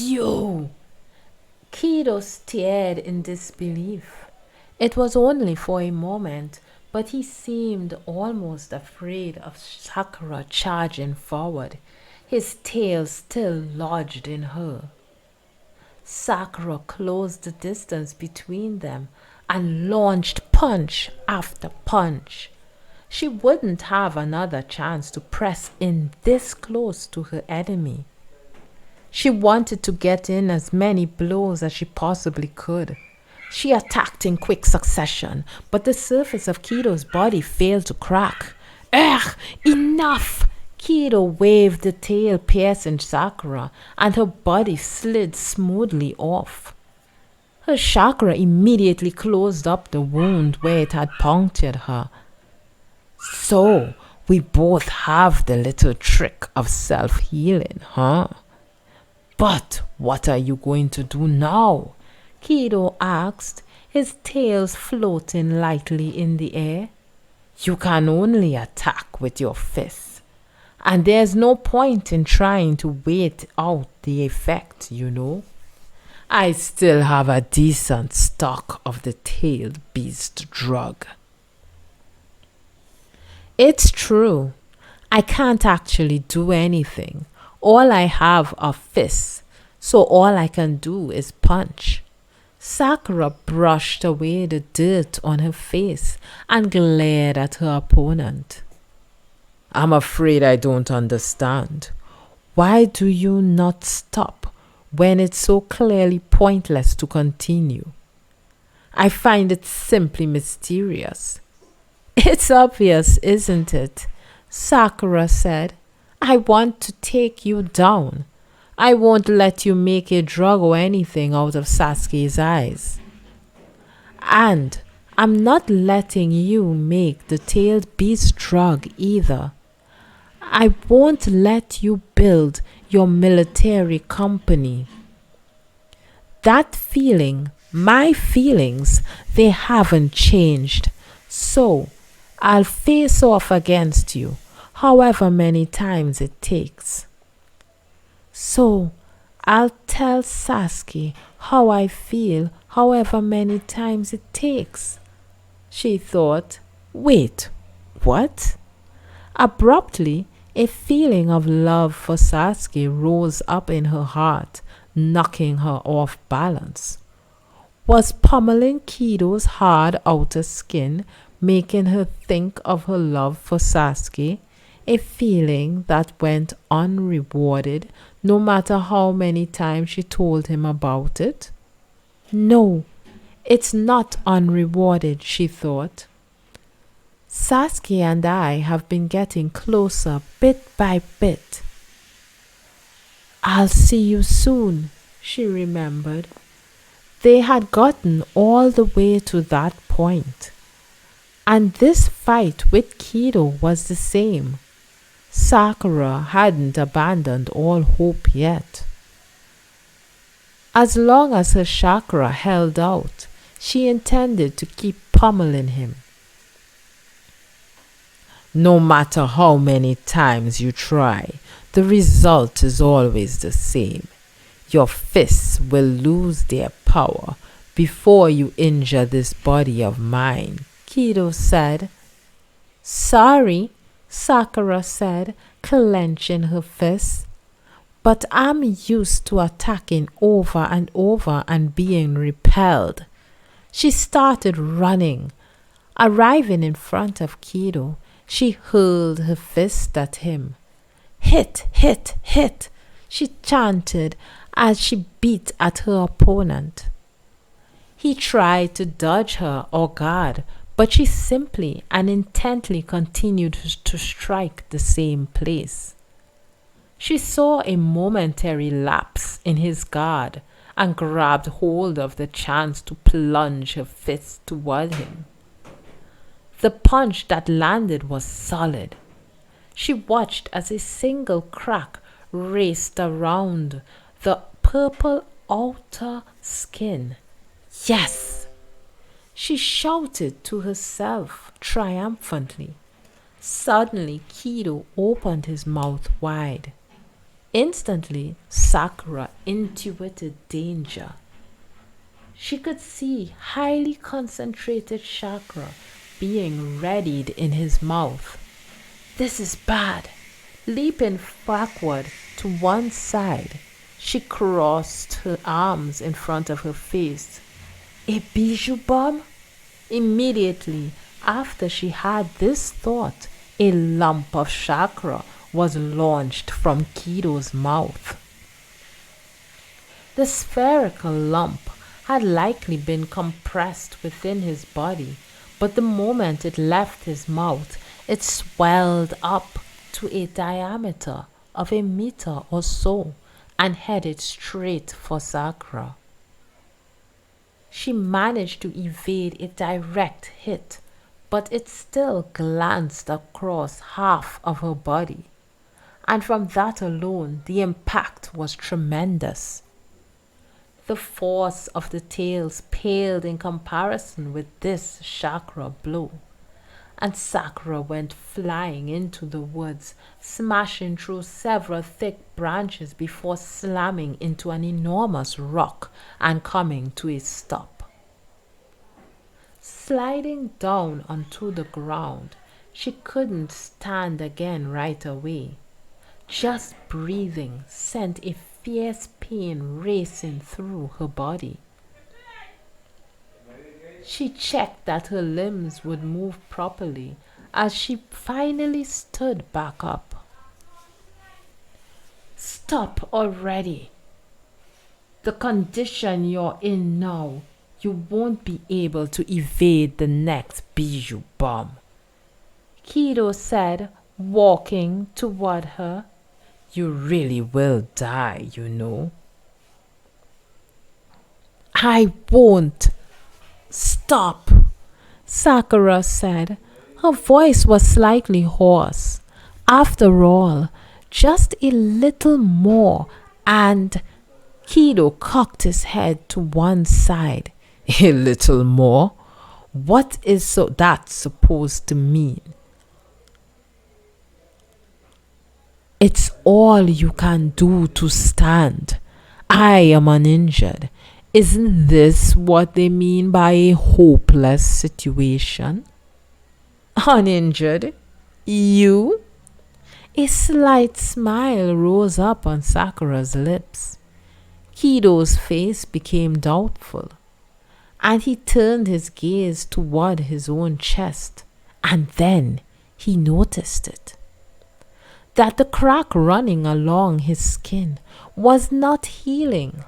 You! Kido stared in disbelief. It was only for a moment, but he seemed almost afraid of Sakura charging forward, his tail still lodged in her. Sakura closed the distance between them and launched punch after punch. She wouldn't have another chance to press in this close to her enemy. She wanted to get in as many blows as she possibly could. She attacked in quick succession, but the surface of Kido's body failed to crack. Ugh! Enough! Kido waved the tail piercing Sakura, and her body slid smoothly off. Her chakra immediately closed up the wound where it had punctured her. So, we both have the little trick of self-healing, huh? But what are you going to do now? Kido asked, his tails floating lightly in the air. You can only attack with your fists, and there's no point in trying to wait out the effect, you know. I still have a decent stock of the tailed beast drug. It's true. I can't actually do anything. All I have are fists, so all I can do is punch. Sakura brushed away the dirt on her face and glared at her opponent. I'm afraid I don't understand. Why do you not stop when it's so clearly pointless to continue? I find it simply mysterious. It's obvious, isn't it? Sakura said. I want to take you down. I won't let you make a drug or anything out of Sasuke's eyes. And I'm not letting you make the tailed beast drug either. I won't let you build your military company. That feeling, my feelings, they haven't changed. So I'll face off against you, however many times it takes. So I'll tell Sasuke how I feel however many times it takes. She thought, wait, what? Abruptly, a feeling of love for Sasuke rose up in her heart, knocking her off balance. Was pummeling Kido's hard outer skin making her think of her love for Sasuke? A feeling that went unrewarded no matter how many times she told him about it? No, it's not unrewarded, she thought. Sasuke and I have been getting closer bit by bit. I'll see you soon, she remembered. They had gotten all the way to that point. And this fight with Kido was the same. Sakura hadn't abandoned all hope yet. As long as her chakra held out, she intended to keep pummeling him. No matter how many times you try, the result is always the same. Your fists will lose their power before you injure this body of mine, Kido said. Sorry, Sakura said, clenching her fists. But I'm used to attacking over and over and being repelled. She started running. Arriving in front of Kido, she hurled her fist at him. Hit, hit, hit, she chanted as she beat at her opponent. He tried to dodge her or guard, but she simply and intently continued to strike the same place. She saw a momentary lapse in his guard and grabbed hold of the chance to plunge her fist toward him. The punch that landed was solid. She watched as a single crack raced around the purple outer skin. Yes! She shouted to herself triumphantly. Suddenly, Kido opened his mouth wide. Instantly, Sakura intuited danger. She could see highly concentrated chakra being readied in his mouth. This is bad. Leaping backward to one side, she crossed her arms in front of her face. A bijou bomb? Immediately after she had this thought, a lump of chakra was launched from Kido's mouth. The spherical lump had likely been compressed within his body, but the moment it left his mouth, it swelled up to a diameter of a meter or so and headed straight for Sakura. She managed to evade a direct hit, but it still glanced across half of her body, and from that alone the impact was tremendous. The force of the tails paled in comparison with this chakra blow, and Sakura went flying into the woods, smashing through several thick branches before slamming into an enormous rock and coming to a stop. Sliding down onto the ground, she couldn't stand again right away. Just breathing sent a fierce pain racing through her body. She checked that her limbs would move properly as she finally stood back up. Stop already. The condition you're in now, you won't be able to evade the next bijou bomb, Kido said, walking toward her. You really will die, you know. I won't. Stop, Sakura said. Her voice was slightly hoarse. After all, just a little more, and Kido cocked his head to one side. A little more? What is that supposed to mean? It's all you can do to stand. I am uninjured. Isn't this what they mean by a hopeless situation? Uninjured? You? A slight smile rose up on Sakura's lips. Kido's face became doubtful, and he turned his gaze toward his own chest, and then he noticed it. That the crack running along his skin was not healing,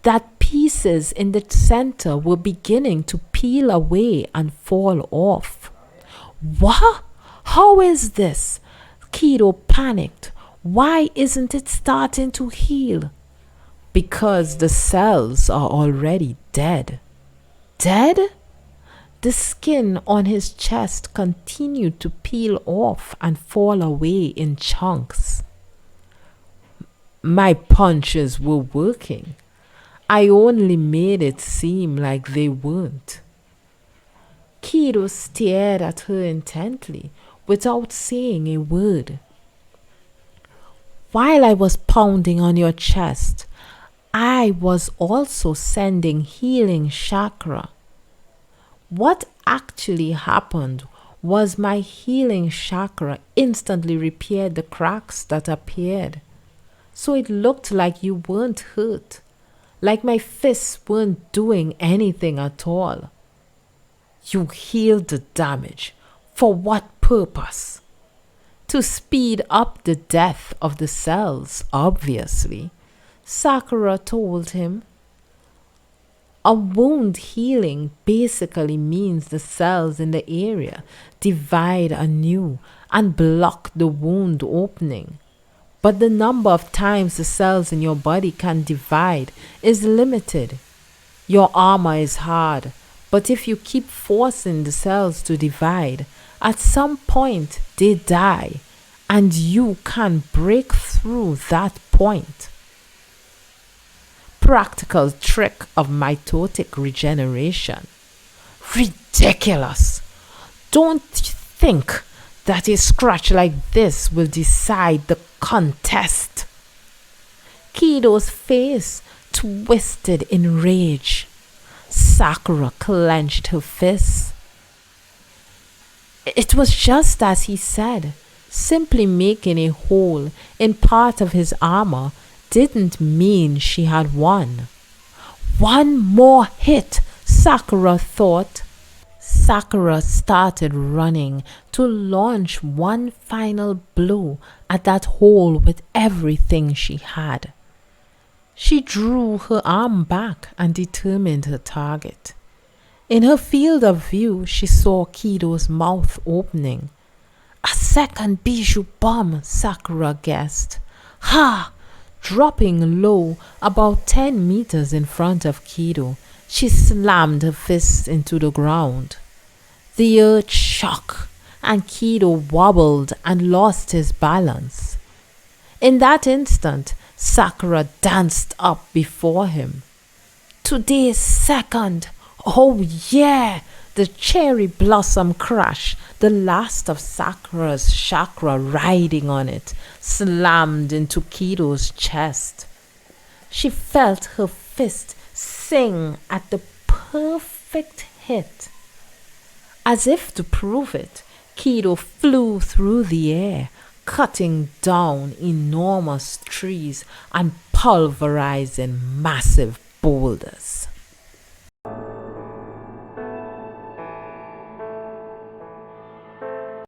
that pieces in the center were beginning to peel away and fall off. What? How is this? Kido panicked. Why isn't it starting to heal? Because the cells are already dead. Dead? The skin on his chest continued to peel off and fall away in chunks. My punches were working. I only made it seem like they weren't. Kido stared at her intently without saying a word. While I was pounding on your chest, I was also sending healing chakra. What actually happened was my healing chakra instantly repaired the cracks that appeared. So it looked like you weren't hurt, like my fists weren't doing anything at all. You healed the damage. For what purpose? To speed up the death of the cells, obviously, Sakura told him. A wound healing basically means the cells in the area divide anew and block the wound opening. But the number of times the cells in your body can divide is limited. Your armor is hard, but if you keep forcing the cells to divide, at some point they die, and you can break through that point. Practical trick of mitotic regeneration. Ridiculous! Don't think that a scratch like this will decide the contest. Kido's face twisted in rage. Sakura clenched her fists. It was just as he said. Simply making a hole in part of his armor didn't mean she had won. One more hit, Sakura thought. Sakura started running to launch one final blow at that hole with everything she had. She drew her arm back and determined her target. In her field of view, she saw Kido's mouth opening. A second bijou bomb, Sakura guessed. Ha! Dropping low about 10 meters in front of Kido, she slammed her fists into the ground. The earth shook, and Kido wobbled and lost his balance. In that instant, Sakura danced up before him. Today's second! Oh yeah! The cherry blossom crash, the last of Sakura's chakra riding on it, slammed into Kido's chest. She felt her fist sing at the perfect hit. As if to prove it, Kido flew through the air, cutting down enormous trees and pulverizing massive boulders.